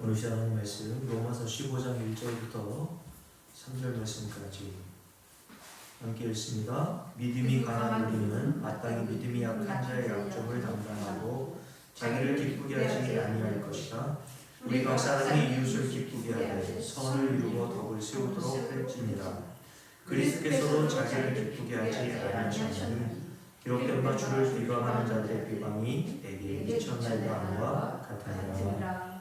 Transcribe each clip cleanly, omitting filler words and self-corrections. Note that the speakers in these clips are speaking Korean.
오늘 시작하는 말씀 로마서 15장 1절부터 3절 말씀까지 함께 읽습니다. 믿음이 강한 우리는 마땅히 믿음이 약한 자의 약점을 담당하고 자기를 기쁘게 하지 아니할 것이라. 우리가 사람이 이웃을 기쁘게 하되 선을 이루고 덕을 세우도록 할지니라. 그리스도께서도 자기를 기쁘게 하지 아니하시나니 기록된 바 주를 비방하는 자들의 비방이 내게 미쳤나이다 함과 같으니라.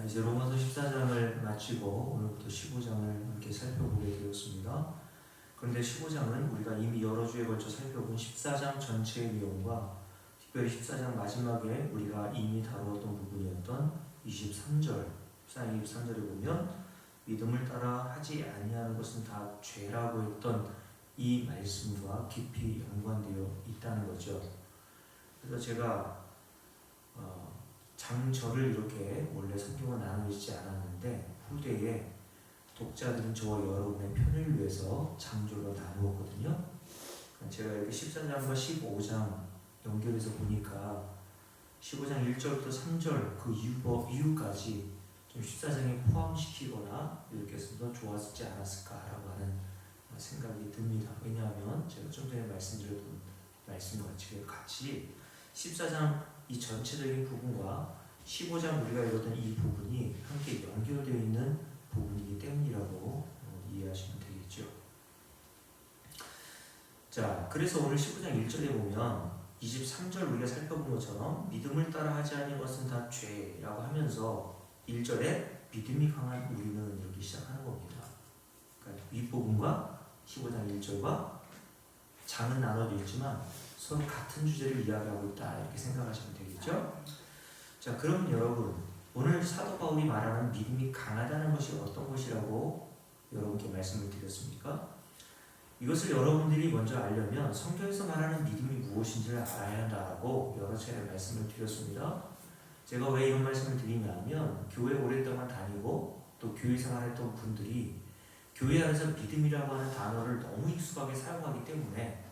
이제 로마서 14장을 마치고 오늘부터 15장을 함께 살펴보게 되었습니다. 그런데 15장은 우리가 이미 여러 주에 걸쳐 살펴본 14장 전체의 내용과 특별히 14장 마지막에 우리가 이미 다루었던 부분이었던 23절, 23절에 보면 믿음을 따라 하지 아니하는 것은 다 죄라고 했던 이 말씀과 깊이 연관되어 있다는 거죠. 그래서 제가 장절을 이렇게 원래 성경을 나누지 않았는데 후대에 독자들은 저와 여러분의 편을 위해서 장절을 나누었거든요. 제가 이렇게 14장과 15장 연결해서 보니까 15장 1절부터 3절 그 이유까지 좀 14장에 포함시키거나 이렇게 해서 더 좋았지 않았을까라고 하는 생각이 듭니다. 왜냐하면 제가 좀 전에 말씀드렸던 말씀과 같이 14장 이 전체적인 부분과 15장 우리가 읽었던 이 부분이 함께 연결되어 있는 부분이기 때문이라고 이해하시면 되겠죠. 자, 그래서 오늘 15장 1절에 보면 23절 우리가 살펴본 것처럼 믿음을 따라 하지 않은 것은 다 죄라고 하면서 1절에 믿음이 강한 우리는 이렇게 시작하는 겁니다. 그러니까 윗부분과 15장 1절과 장은 나눠져 있지만 서로 같은 주제를 이야기하고 있다 이렇게 생각하시면 되겠죠. 자, 그럼 여러분 오늘 사도 바울이 말하는 믿음이 강하다는 것이 어떤 것이라고 여러분께 말씀을 드렸습니까? 이것을 여러분들이 먼저 알려면 성경에서 말하는 믿음이 무엇인지를 알아야 한다고 여러 차례 말씀을 드렸습니다. 제가 왜 이런 말씀을 드리냐면 교회 오랫동안 다니고 또 교회 생활했던 분들이 교회 안에서 믿음이라고 하는 단어를 너무 익숙하게 사용하기 때문에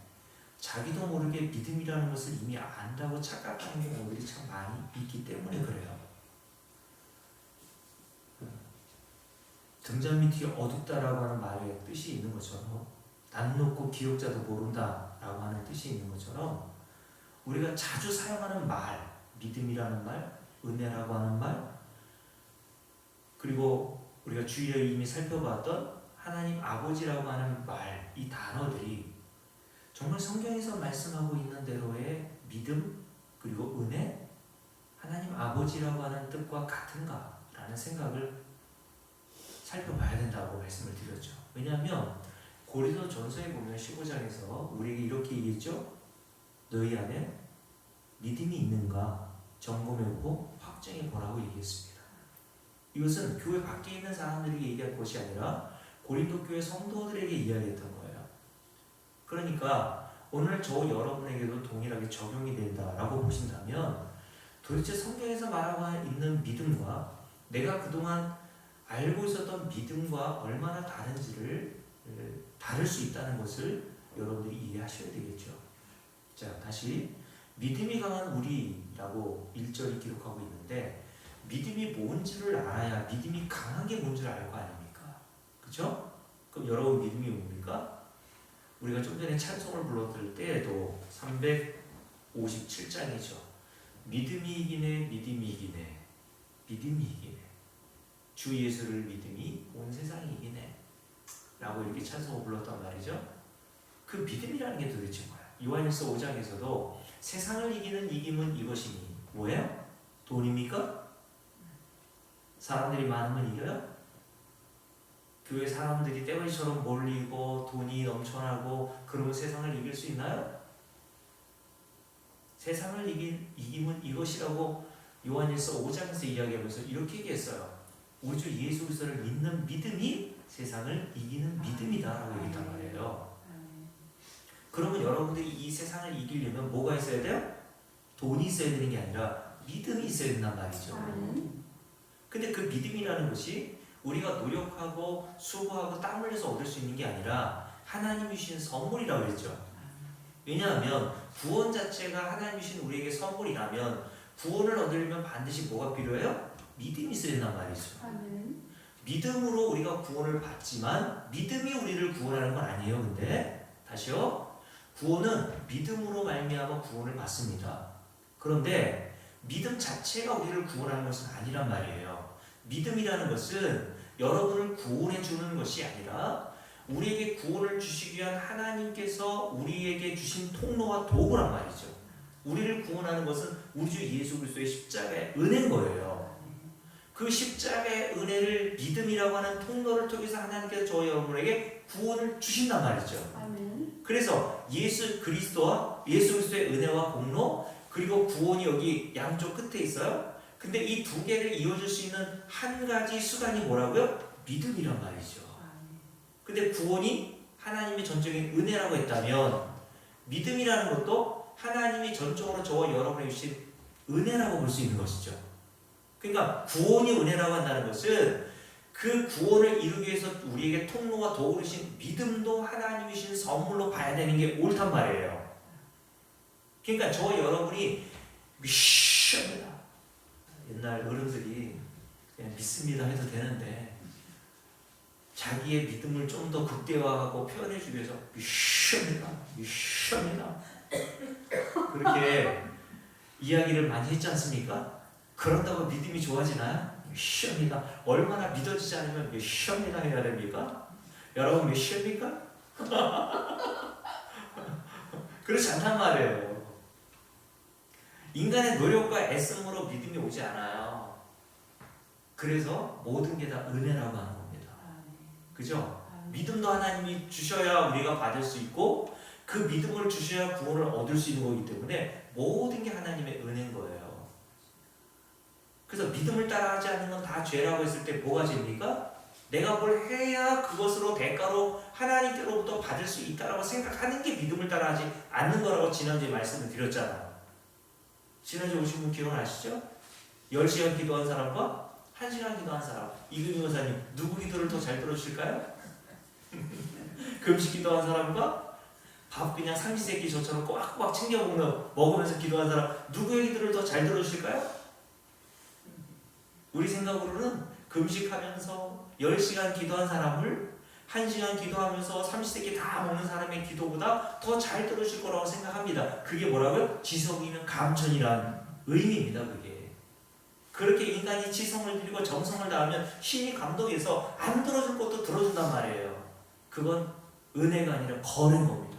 자기도 모르게 믿음이라는 것을 이미 안다고 착각하는 경우들이 참 많이 있기 때문에 그래요. 등잔 밑이 어둡다라고 하는 말의 뜻이 있는 것처럼 난 놓고 기억자도 모른다라고 하는 뜻이 있는 것처럼 우리가 자주 사용하는 말, 믿음이라는 말, 은혜라고 하는 말, 그리고 우리가 주일에 이미 살펴봤던 하나님 아버지라고 하는 말, 이 단어들이 정말 성경에서 말씀하고 있는 대로의 믿음 그리고 은혜, 하나님 아버지라고 하는 뜻과 같은가 라는 생각을 살펴봐야 된다고 말씀을 드렸죠. 왜냐하면 고린도전서에 보면 15장에서 우리에게 이렇게 얘기했죠. 너희 안에 믿음이 있는가 점검해보고 확정해보라고 얘기했습니다. 이것은 교회 밖에 있는 사람들에게 얘기할 것이 아니라 고린도 교회 성도들에게 이야기했던 거예요. 그러니까 오늘 저 여러분에게도 동일하게 적용이 된다라고 보신다면 도대체 성경에서 말하고 있는 믿음과 내가 그동안 알고 있었던 믿음과 얼마나 다른지를 다를 수 있다는 것을 여러분들이 이해하셔야 되겠죠. 자, 다시 믿음이 강한 우리라고 1절이 기록하고 있는데 믿음이 뭔지를 알아야 믿음이 강한 게 뭔지를 알 거 아닙니까? 그렇죠? 그럼 여러분 믿음이 뭡니까? 우리가 좀 전에 찬송을 불렀을 때에도 357장이죠. 믿음이 이기네, 믿음이 이기네, 믿음이 이기네. 주 예수를 믿음이 온 세상이 이기네 라고 이렇게 찬송을 불렀단 말이죠. 그 믿음이라는 게 도대체 뭐야? 요한일서 5장에서도 세상을 이기는 이김은 이것이니 뭐예요? 돈입니까? 사람들이 많으면 이겨요? 교회 사람들이 떼거리처럼 몰리고 돈이 넘쳐나고 그러면 세상을 이길 수 있나요? 세상을 이김은 이것이라고 요한일서 5장에서 이야기하면서 이렇게 얘기했어요. 우리 주 예수 그리스도를 믿는 믿음이 세상을 이기는 믿음이다라고 얘기했단 말이에요. 그러면 여러분들이 이 세상을 이기려면 뭐가 있어야 돼요? 돈이 있어야 되는 게 아니라 믿음이 있어야 된단 말이죠. 근데 그 믿음이라는 것이 우리가 노력하고 수고하고 땀 흘려서 얻을 수 있는 게 아니라 하나님이 주신 선물이라고 했죠. 왜냐하면 구원 자체가 하나님이 주신 우리에게 선물이라면 구원을 얻으려면 반드시 뭐가 필요해요? 믿음이 있어야 된단 말이죠. 아멘. 믿음으로 우리가 구원을 받지만 믿음이 우리를 구원하는 건 아니에요. 근데 다시요. 구원은 믿음으로 말미암아 구원을 받습니다. 그런데 믿음 자체가 우리를 구원하는 것은 아니란 말이에요. 믿음이라는 것은 여러분을 구원해 주는 것이 아니라 우리에게 구원을 주시기 위한 하나님께서 우리에게 주신 통로와 도구란 말이죠. 우리를 구원하는 것은 우리 주 예수 그리스도의 십자가의 은혜인 거예요. 그 십자가의 은혜를 믿음이라고 하는 통로를 통해서 하나님께서 저와 여러분에게 구원을 주신단 말이죠. 아멘. 그래서 예수 그리스도의 은혜와 공로 그리고 구원이 여기 양쪽 끝에 있어요. 근데 이 두 개를 이어줄 수 있는 한 가지 수단이 뭐라고요? 믿음이란 말이죠. 근데 구원이 하나님의 전적인 은혜라고 했다면 믿음이라는 것도 하나님이 전적으로 저와 여러분에게 주신 은혜라고 볼 수 있는 것이죠. 그러니까 구원이 은혜라고 한다는 것은 그 구원을 이루기 위해서 우리에게 통로와 도구를 주신 믿음도 하나님이 주신 선물로 봐야 되는 게 옳단 말이에요. 그러니까 저와 여러분이 미션이다. 옛날 어른들이 그냥 믿습니다 해도 되는데 자기의 믿음을 좀 더 극대화하고 표현해주기 위해서 미션이다. 그렇게 이야기를 많이 했지 않습니까? 그런다고 믿음이 좋아지나요? 미션이다. 얼마나 믿어지지 않으면 미션이다 해야 됩니까? 여러분 미션입니까? 그렇지 않단 말이에요. 인간의 노력과 애씀으로 믿음이 오지 않아요. 그래서 모든 게 다 은혜라고 하는 겁니다. 그죠? 믿음도 하나님이 주셔야 우리가 받을 수 있고 그 믿음을 주셔야 구원을 얻을 수 있는 거기 때문에 모든 게 하나님의 은혜인 거예요. 그래서 믿음을 따라하지 않는 건 다 죄라고 했을 때 뭐가 죄입니까? 내가 뭘 해야 그것으로 대가로 하나님께로부터 받을 수 있다라고 생각하는 게 믿음을 따라하지 않는 거라고 지난주에 말씀을 드렸잖아요. 지난주에 오신 분 기억나시죠? 10시간 기도한 사람과 1시간 기도한 사람. 이금희 목사님 누구 기도를 더 잘 들어주실까요? 금식 기도한 사람과 밥 그냥 삼시세끼 저처럼 꼬박꼬박 챙겨 먹으면서 기도한 사람 누구의 기도를 더 잘 들어주실까요? 우리 생각으로는 금식하면서 10시간 기도한 사람을 1시간 기도하면서 삼시세끼 다 먹는 사람의 기도보다 더 잘 들으실 거라고 생각합니다. 그게 뭐라고요? 지성이면 감천이란 의미입니다. 그게. 그렇게 인간이 지성을 들이고 정성을 다하면 신이 감동해서 안 들어줄 것도 들어준단 말이에요. 그건 은혜가 아니라 거래인 겁니다.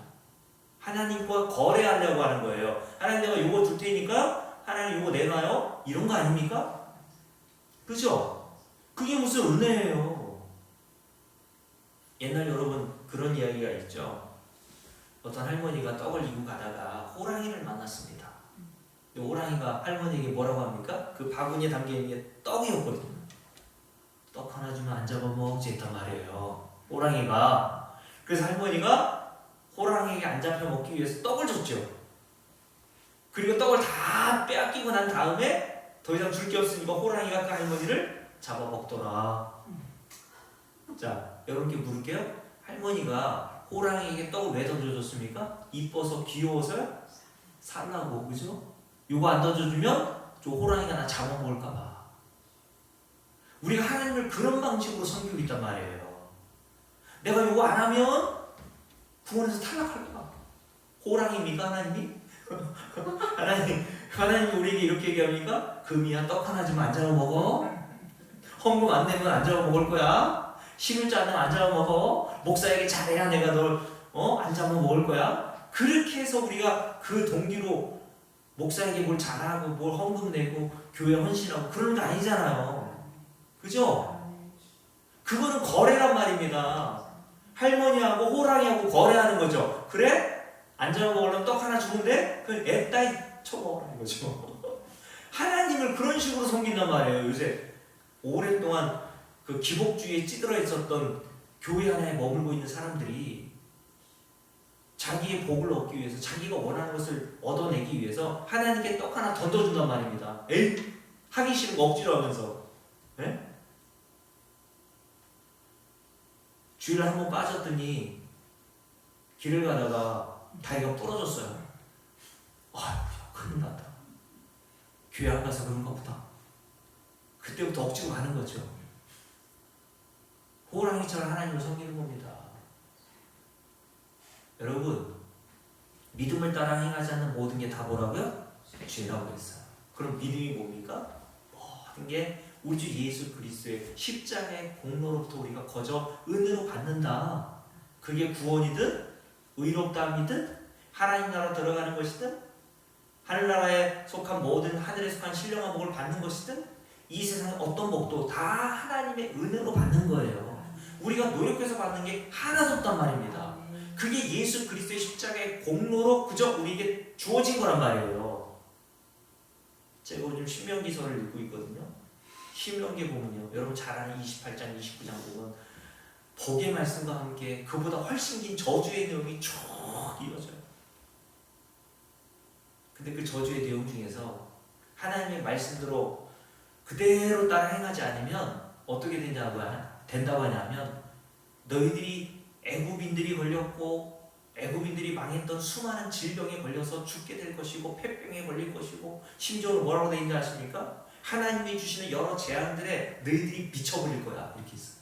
하나님과 거래하려고 하는 거예요. 하나님 내가 요거 줄 테니까 하나님 요거 내놔요? 이런 거 아닙니까? 그죠? 그게 무슨 은혜예요. 옛날 여러분 그런 이야기가 있죠. 어떤 할머니가 떡을 이고 가다가 호랑이를 만났습니다. 호랑이가 할머니에게 뭐라고 합니까? 그 바구니에 담겨있는 게 떡이었거든요. 떡 하나 주면 안 잡아먹지 했단 말이에요. 호랑이가. 그래서 할머니가 호랑이에게 안 잡혀 먹기 위해서 떡을 줬죠. 그리고 떡을 다 빼앗기고 난 다음에 더 이상 줄 게 없으니까 호랑이가 그 할머니를 잡아먹더라. 자, 여러분께 물을게요. 할머니가 호랑이에게 떡을 왜 던져줬습니까? 이뻐서 귀여워서요? 살라고, 그죠? 요거 안 던져주면 저 호랑이가 나 잡아먹을까봐. 우리가 하나님을 그런 방식으로 섬기고 있단 말이에요. 내가 요거 안 하면 구원에서 탈락할까? 호랑이입니까 하나님이? 하나님이 우리에게 이렇게 얘기합니까? 금이야 떡 하나 주면 안 잡아먹어? 헌금 안 내면 안 잡아먹을 거야? 11조 안 내면 안 잡아먹어? 목사에게 잘해야 내가 널 안 잡아먹을 거야? 그렇게 해서 우리가 그 동기로 목사에게 뭘 잘하고 뭘 헌금 내고 교회 헌신하고 그런 거 아니잖아요. 그죠? 그거는 거래란 말입니다. 할머니하고 호랑이하고 거래하는 거죠. 그래? 안 잡아먹으려면 떡 하나 주는데 그건 애따위 쳐먹으라는 거죠. 하나님을 그런 식으로 섬긴단 말이에요. 요새 오랫동안 그 기복주의에 찌들어 있었던 교회 하나에 머물고 있는 사람들이 자기의 복을 얻기 위해서 자기가 원하는 것을 얻어내기 위해서 하나님께 떡 하나 던져준단 말입니다. 에이? 하기 싫은 거 억지로 하면서. 네? 주일에 한번 빠졌더니 길을 가다가 다리가 부러졌어요. 아휴 큰일 났다. 교회 안 가서 그런가 보다. 그때부터 억지로 가는 거죠. 호랑이처럼 하나님을 섬기는 겁니다. 여러분, 믿음을 따라 행하지 않는 모든 게 다 뭐라고요? 죄라고 했어요. 그럼 믿음이 뭡니까? 모든 게 우리 주 예수 그리스도의 십자가의 공로로부터 우리가 거저 은혜로 받는다. 그게 구원이든 의롭다함이든 하나님 나라 들어가는 것이든 하늘나라에 속한 모든 하늘에 속한 신령한 복을 받는 것이든 이 세상의 어떤 복도 다 하나님의 은혜로 받는 거예요. 우리가 노력해서 받는 게 하나도 없단 말입니다. 그게 예수 그리스도의 십자가의 공로로 그저 우리에게 주어진 거란 말이에요. 제가 요즘 신명기서를 읽고 있거든요. 신명기에 보면요, 여러분 잘 아는 28장, 29장 보면 복의 말씀과 함께 그보다 훨씬 긴 저주의 내용이 쭉 이어져요. 근데 그 저주의 내용 중에서 하나님의 말씀대로 그대로 따라 행하지 않으면 어떻게 된다고 하냐면 너희들이 애굽인들이 걸렸고 애굽인들이 망했던 수많은 질병에 걸려서 죽게 될 것이고 폐병에 걸릴 것이고 심지어 뭐라고 되어 있는지 아십니까? 하나님이 주시는 여러 재앙들에 너희들이 미쳐버릴 거야. 이렇게 있어요.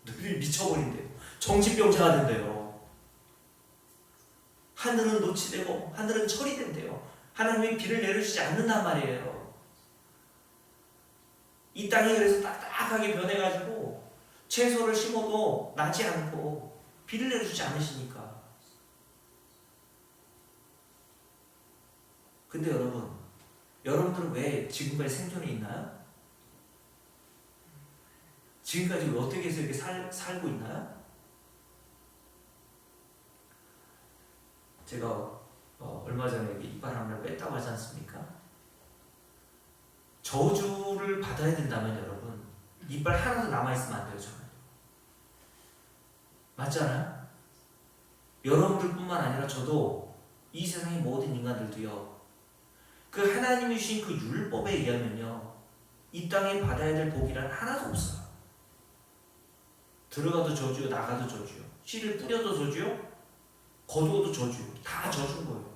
너희들이 미쳐버린대요. 정신병자가 된대요. 하늘은 노치되고 하늘은 철이 된대요. 하나님이 비를 내려주지 않는단 말이에요. 이 땅이 그래서 딱딱하게 변해가지고 채소를 심어도 나지 않고 비를 내려주지 않으시니까. 근데 여러분들은 왜 지금까지 생존해 있나요? 지금까지 어떻게 해서 이렇게 살고 있나요? 제가 얼마 전에 이빨 하나를 뺐다고 하지 않습니까? 저주를 받아야 된다면 여러분 이빨 하나도 남아있으면 안 돼요. 저는. 맞잖아요? 여러분들뿐만 아니라 저도 이 세상의 모든 인간들도요. 그 하나님이 주신 그 율법에 의하면요. 이 땅에 받아야 될 복이란 하나도 없어요. 들어가도 저주요, 나가도 저주요. 씨를 뿌려도 저주요, 거두어도 저주요. 다 저주인 거예요.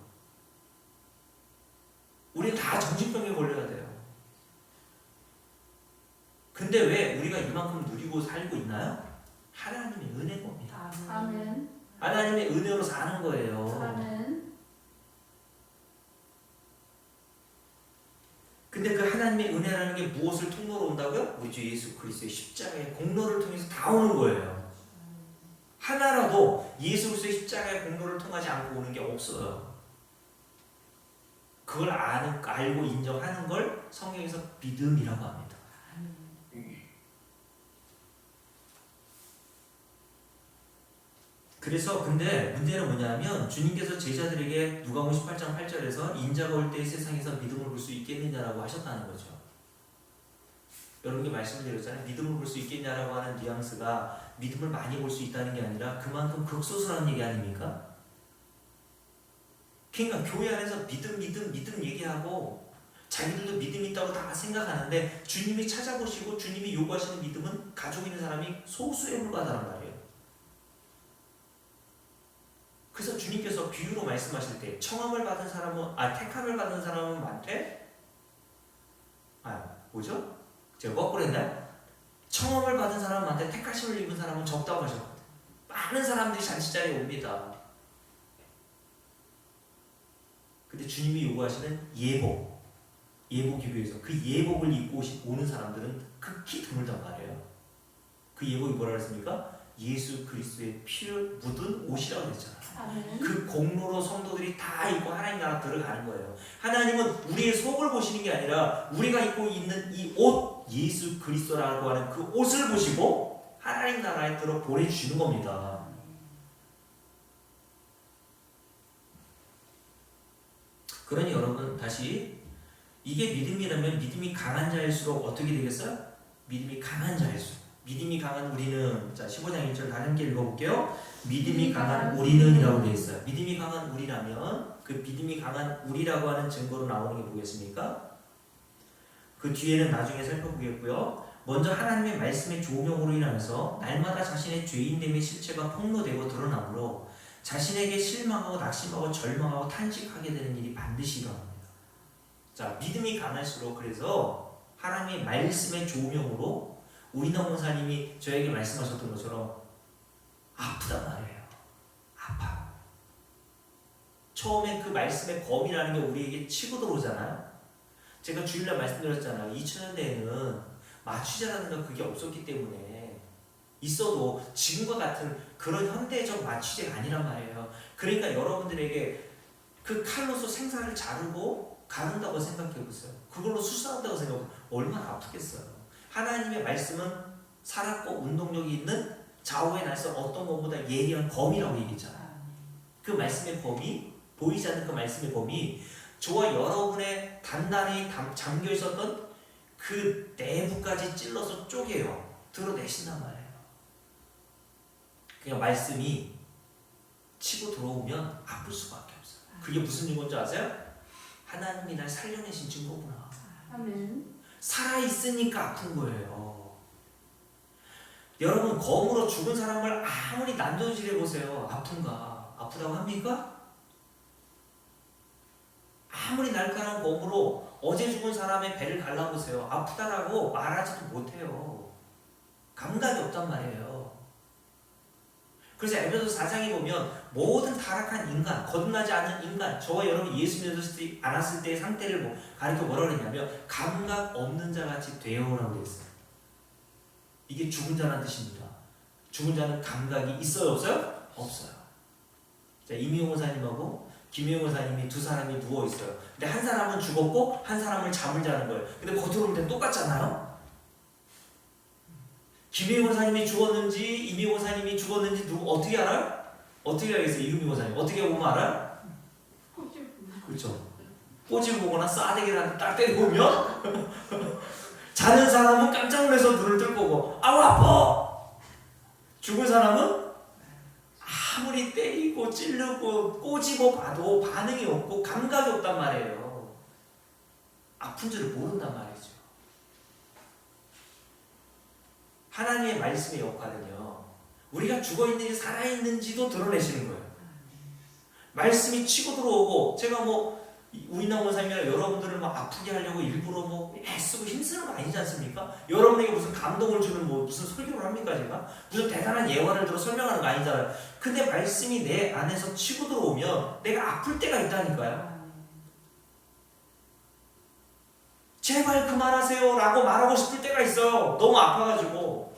우리 다 정신병에 걸려야 돼요. 근데 왜 우리가 이만큼 누리고 살고 있나요? 하나님의 은혜인 겁니다. 아멘. 하나님의 은혜로 사는 거예요. 아멘. 근데 그 하나님의 은혜라는 게 무엇을 통로로 온다고요? 우리 주 예수 그리스도의 십자가의 공로를 통해서 다 오는 거예요. 하나라도 예수 그리스도의 십자가의 공로를 통하지 않고 오는 게 없어요. 그걸 알고 인정하는 걸 성경에서 믿음이라고 합니다. 그래서 근데 문제는 뭐냐면 주님께서 제자들에게 누가복음 18장 8절에서 인자가 올 때 세상에서 믿음을 볼 수 있겠느냐라고 하셨다는 거죠. 여러분께 말씀드렸잖아요. 믿음을 볼 수 있겠냐라고 하는 뉘앙스가 믿음을 많이 볼 수 있다는 게 아니라 그만큼 극소수라는 얘기 아닙니까? 그러니까 교회 안에서 믿음 얘기하고 자기들도 믿음 있다고 다 생각하는데 주님이 찾아보시고 주님이 요구하시는 믿음은 가지고 있는 사람이 소수에 불과하다는 말이에요. 그래서 주님께서 비유로 말씀하실 때 택함을 받은 사람은 많대? 뭐죠? 제가 거꾸로 했나요? 청함을 받은 사람은 많대, 택하심을 입은 사람은 적다고 하셨거든요. 많은 사람들이 잔치자리에 옵니다. 근데 주님이 요구하시는 예복 기도에서 그 예복을 입고 오는 사람들은 극히 드물단 말이에요. 그 예복이 뭐라 그랬습니까? 예수 그리스도의 피를 묻은 옷이라고 했잖아요. 그 공로로 성도들이 다 입고 하나님 나라 들어가는 거예요. 하나님은 우리의 속을 보시는 게 아니라 우리가 입고 있는 이 옷, 예수 그리스도라고 하는 그 옷을 보시고 하나님 나라에 들어 보내주시는 겁니다. 그러니 여러분 다시 이게 믿음이라면 믿음이 강한 자일수록 어떻게 되겠어요? 믿음이 강한 자일수록. 믿음이 강한 우리는, 자 15장 1절 다른 게 읽어볼게요. 믿음이 강한 우리는 이라고 되어 있어요. 믿음이 강한 우리라면 그 믿음이 강한 우리라고 하는 증거로 나오는 게 뭐겠습니까? 그 뒤에는 나중에 살펴보겠고요. 먼저 하나님의 말씀의 조명으로 인하여서 날마다 자신의 죄인됨의 실체가 폭로되고 드러나므로 자신에게 실망하고 낙심하고 절망하고 탄식하게 되는 일이 반드시 일어납니다. 자, 믿음이 강할수록 그래서 하나님의 말씀의 조명으로 우리나 목사님이 저에게 말씀하셨던 것처럼 아프단 말이에요. 아파. 처음에 그 말씀의 검이라는 게 우리에게 치고 들어오잖아요. 제가 주일날 말씀드렸잖아요. 2000년대에는 마취제라든가 그게 없었기 때문에 있어도 지금과 같은 그런 현대적 마취제가 아니란 말이에요. 그러니까 여러분들에게 그 칼로서 생사를 자르고 가른다고 생각해보세요. 그걸로 수술한다고 생각해보세요. 얼마나 아프겠어요. 하나님의 말씀은 살았고 운동력이 있는 좌우의 날선 어떤 것보다 예리한 검이라고 얘기했잖아요. 그 말씀의 검이, 보이지 않는 그 말씀의 검이 저와 여러분의 단단히 잠겨 있었던 그 내부까지 찔러서 쪼개요. 드러내신단 말이에요. 그냥 말씀이 치고 들어오면 아플 수밖에 없어요. 그게 무슨 증거인지 아세요? 하나님이 날 살려내신 증거구나. 아멘. 살아있으니까 아픈 거예요. 여러분, 검으로 죽은 사람을 아무리 난도질해보세요. 아픈가? 아프다고 합니까? 아무리 날카로운 검으로 어제 죽은 사람의 배를 갈라보세요. 아프다라고 말하지도 못해요. 감각이 없단 말이에요. 그래서 에베소 4장에 보면 모든 타락한 인간, 거듭나지 않는 인간, 저와 여러분 예수 믿지 않았을 때의 상태를 가리켜 뭐라고 그랬냐면 감각 없는 자같이 되어오라고 그랬어요. 이게 죽은 자라는 뜻입니다. 죽은 자는 감각이 있어요, 없어요? 없어요. 자, 이미용 원사님하고 김혜영 원사님이 두 사람이 누워 있어요. 근데 한 사람은 죽었고 한 사람은 잠을 자는 거예요. 근데 겉으로 볼 땐 똑같잖아요. 김혜영 원사님이 죽었는지 이미용 원사님이 죽었는지 누구 어떻게 알아요? 어떻게 알겠어요? 이미용 원사님 어떻게 보면 알아요? 그렇죠. 꼬집을 보거나 싸대기를 딱 때려보면 자는 사람은 깜짝 놀라서 눈을 뜰 거고 아우 아파! 죽은 사람은 아무리 때리고 찌르고 꼬집어 봐도 반응이 없고 감각이 없단 말이에요. 아픈 줄을 모른단 말이죠. 하나님의 말씀의 역할은요, 우리가 죽어있는지 살아있는지도 드러내시는 거예요. 말씀이 치고 들어오고, 제가 우리나 원사님이나 여러분들을 아프게 하려고 일부러 애쓰고 힘쓰는 거 아니지 않습니까? 여러분에게 무슨 감동을 주는 무슨 설교를 합니까, 제가? 무슨 대단한 예화를 들어 설명하는 거 아니잖아요. 근데 말씀이 내 안에서 치고 들어오면 내가 아플 때가 있다니까요. 제발 그만하세요 라고 말하고 싶을 때가 있어요. 너무 아파가지고.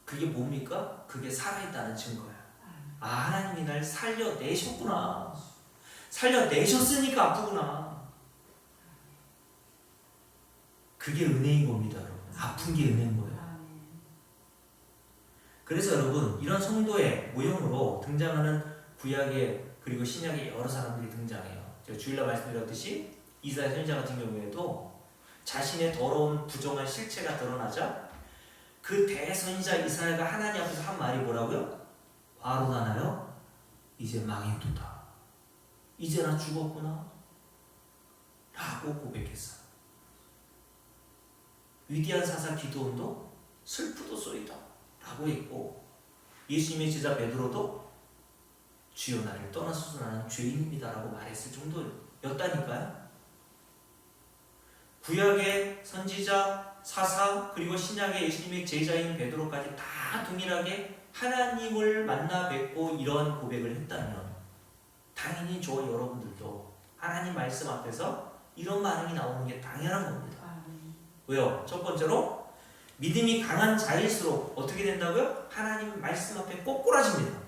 그게 뭡니까? 그게 살아있다는 증거야. 아, 하나님이 날 살려내셨구나. 살려내셨으니까 아프구나. 그게 은혜인 겁니다, 여러분. 아픈 게 은혜인 거예요. 그래서 여러분, 이런 성도의 모형으로 등장하는 구약의 그리고 신약의 여러 사람들이 등장해요. 제가 주일날 말씀드렸듯이 이사야 선지자 같은 경우에도 자신의 더러운 부정한 실체가 드러나자 그 대선지자 이사야가 하나님 앞에서 한 말이 뭐라고요? 바로다 나요? 이제 망했도다. 이제 나 죽었구나 라고 고백했어. 위대한 사사 기드온도 슬프도소이다 라고 했고, 예수님의 제자 베드로도 주여 나를 떠나소서 나는 죄인입니다 라고 말했을 정도였다니까요. 구약의 선지자, 사사, 그리고 신약의 예수님의 제자인 베드로까지 다 동일하게 하나님을 만나 뵙고 이러한 고백을 했다면 당연히 저와 여러분들도 하나님 말씀 앞에서 이런 반응이 나오는 게 당연한 겁니다. 왜요? 첫 번째로 믿음이 강한 자일수록 어떻게 된다고요? 하나님 말씀 앞에 꼬꾸라집니다.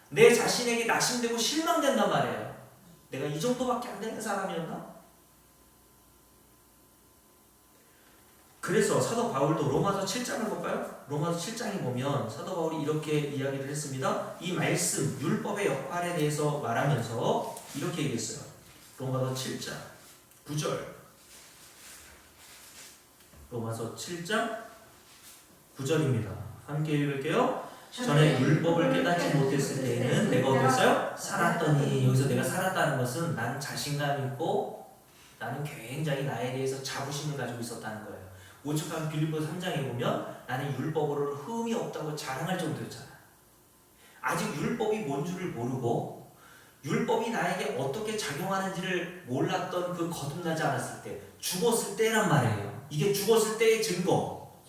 내 자신에게 낙심되고 실망된단 말이에요. 내가 이 정도밖에 안 되는 사람이었나? 그래서 사도 바울도 로마서 7장을 볼까요? 로마서 7장에 보면 사도 바울이 이렇게 이야기를 했습니다. 이 말씀, 율법의 역할에 대해서 말하면서 이렇게 얘기했어요. 로마서 7장 9절. 로마서 7장 9절입니다. 함께 읽을게요. 전에 율법을 깨닫지 못했을 때에는 내가 어땠어요? 살았더니. 여기서 내가 살았다는 것은 난 자신감 있고 나는 굉장히 나에 대해서 자부심을 가지고 있었다는 거예요. 오죽하면 빌립보서 3장에 보면 나는 율법으로 흠이 없다고 자랑할 정도였잖아. 아직 율법이 뭔 줄을 모르고 율법이 나에게 어떻게 작용하는지를 몰랐던 그 거듭나지 않았을 때, 죽었을 때란 말이에요. 이게 죽었을 때의 증거.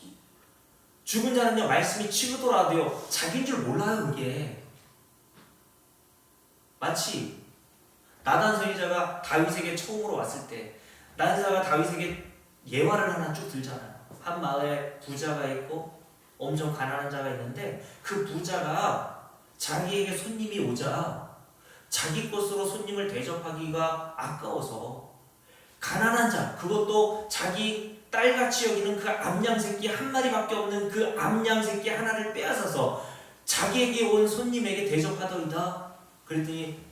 죽은 자는요, 말씀이 치우더라도요, 자기인 줄 몰라요, 그게. 마치 나단 선지자가 다윗에게 처음으로 왔을 때, 나단 선지자가 다윗에게 예화를 하나 쭉 들잖아요. 한 마을에 부자가 있고 엄청 가난한 자가 있는데, 그 부자가 자기에게 손님이 오자 자기 것으로 손님을 대접하기가 아까워서 가난한 자, 그것도 자기 딸같이 여기는 그 암양 새끼 한 마리밖에 없는 그 암양 새끼 하나를 빼앗아서 자기에게 온 손님에게 대접하더이다. 그랬더니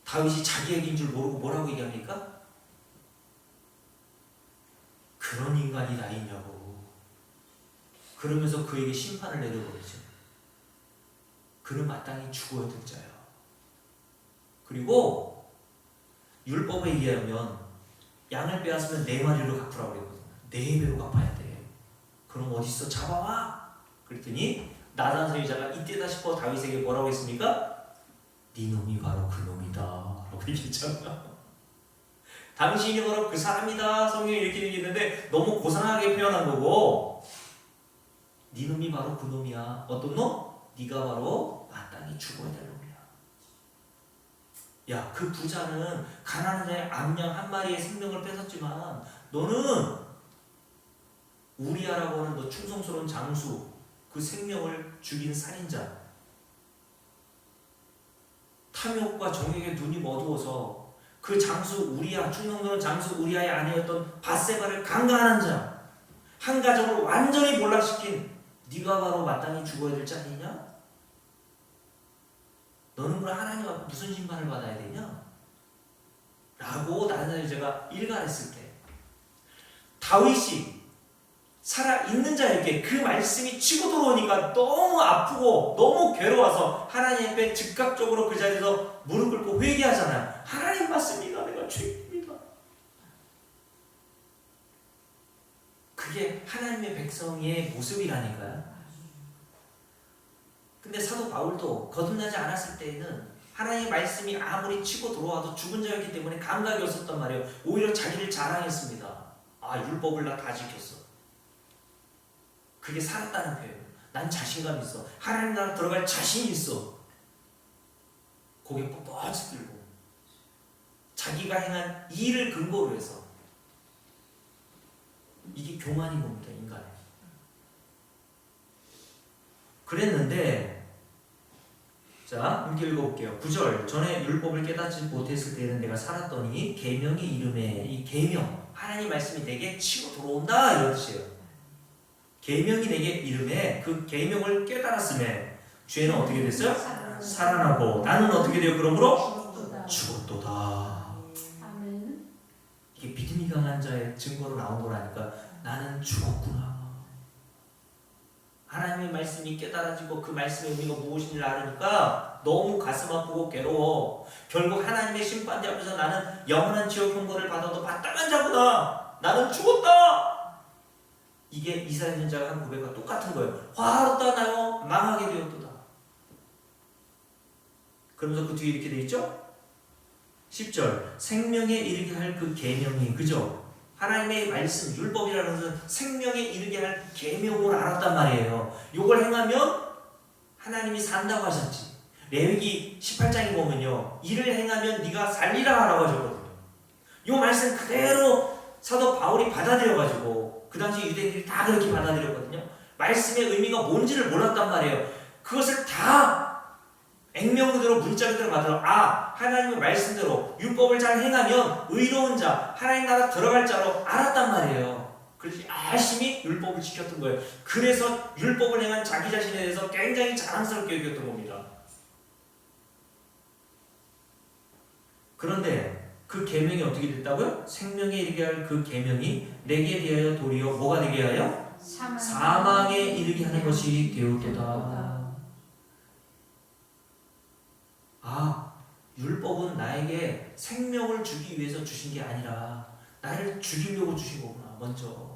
다윗이 자기 얘기인 줄 모르고 뭐라고 얘기합니까? 그런 인간이 다 있냐고. 그러면서 그에게 심판을 내려버리죠. 그는 마땅히 죽어야 될 자야. 그리고 율법에 의하면 양을 빼앗으면 4마리로 갚으라고 그랬거든요. 4배로 갚아야 돼. 그럼 어디서 잡아와? 그랬더니 나단 선지자가 이때다 싶어 다윗에게 뭐라고 했습니까? 네 놈이 바로 그 놈이다 라고 얘기했잖아. 당신이 바로 그 사람이다. 성경이 이렇게 얘기했는데 너무 고상하게 표현한 거고, 네 놈이 바로 그 놈이야. 어떤 놈? 네가 바로 마땅히 죽어야 될 놈이야. 야, 그 부자는 가난한 자의 암양 한 마리의 생명을 뺏었지만 너는 우리아라고 하는 너 충성스러운 장수, 그 생명을 죽인 살인자, 탐욕과 정욕에 눈이 어두워서 그 장수 우리아, 충성스러운 장수 우리아의 아내였던 밧세바를 강간한 자, 한 가정을 완전히 몰락시킨 네가 바로 마땅히 죽어야 될 자 아니냐? 너는 그럼 하나님 앞에 무슨 심판을 받아야 되냐? 라고 나단 선지자가 일갈했을 때, 다윗이 살아있는 자에게 그 말씀이 치고 들어오니까 너무 아프고 너무 괴로워서 하나님 앞에 즉각적으로 그 자리에서 무릎 꿇고 회개하잖아요. 하나님 맞습니다. 내가 죄입니다. 그게 하나님의 백성의 모습이라니까요. 근데 사도 바울도 거듭나지 않았을 때에는 하나님의 말씀이 아무리 치고 들어와도 죽은 자였기 때문에 감각이 없었단 말이에요. 오히려 자기를 자랑했습니다. 아, 율법을 나 다 지켰어. 그게 살았다는 표현이에요. 난 자신감 있어. 하나님 나라 들어갈 자신이 있어. 고개 뻣뻣이 들고 자기가 행한 일을 근거로 해서. 이게 교만인 겁니다, 인간의. 그랬는데, 자, 함께 읽어볼게요. 9절. 전에 율법을 깨닫지 못했을 때는 내가 살았더니 계명의 이름에, 이 계명, 하나님 말씀이 내게 치고 들어온다 이런 뜻이에요. 계명이 내게 이름에 그 계명을 깨달았음에 죄는 어떻게 됐어요? 살아나고 나는 어떻게 돼요? 그러므로 죽었도다. 이게 믿음이 강한 자의 증거로 나온 거라니까. 나는 죽었구나. 하나님의 말씀이 깨달아지고 그 말씀의 의미가 무엇인지를 알으니까 너무 가슴 아프고 괴로워. 결국 하나님의 심판대 앞에서 나는 영원한 지옥 형벌을 받아도 마땅한 자구나. 나는 죽었다. 이게 이사야 선지자가 한 고백과 똑같은 거예요. 화롭다 나요 망하게 되었도다. 그러면서 그 뒤에 이렇게 돼 있죠? 10절. 생명에 이르게 할 그 계명이, 그죠? 하나님의 말씀, 율법이라는 것은 생명에 이르게 할 계명을 알았단 말이에요. 이걸 행하면 하나님이 산다고 하셨지. 레위기 18장에 보면요, 이를 행하면 네가 살리라 라고 하셨거든요. 이 말씀 그대로 사도 바울이 받아들여가지고, 그 당시 유대인들이 다 그렇게 받아들였거든요. 말씀의 의미가 뭔지를 몰랐단 말이에요. 그것을 다 액면 그대로 문자 그대로 받들어, 아, 하나님의 말씀대로 율법을 잘 행하면 의로운 자, 하나님 나라 들어갈 자로 알았단 말이에요. 그래서 열심히 율법을 지켰던 거예요. 그래서 율법을 행한 자기 자신에 대해서 굉장히 자랑스럽게 여겼던 겁니다. 그런데 그 계명이 어떻게 됐다고요? 생명에 이르게 할 그 계명이 내게 대하여 도리어 뭐가 되게 하여? 사망에 이르게 하는 것이 되었도다. 아, 율법은 나에게 생명을 주기 위해서 주신 게 아니라 나를 죽이려고 주신 거구나. 먼저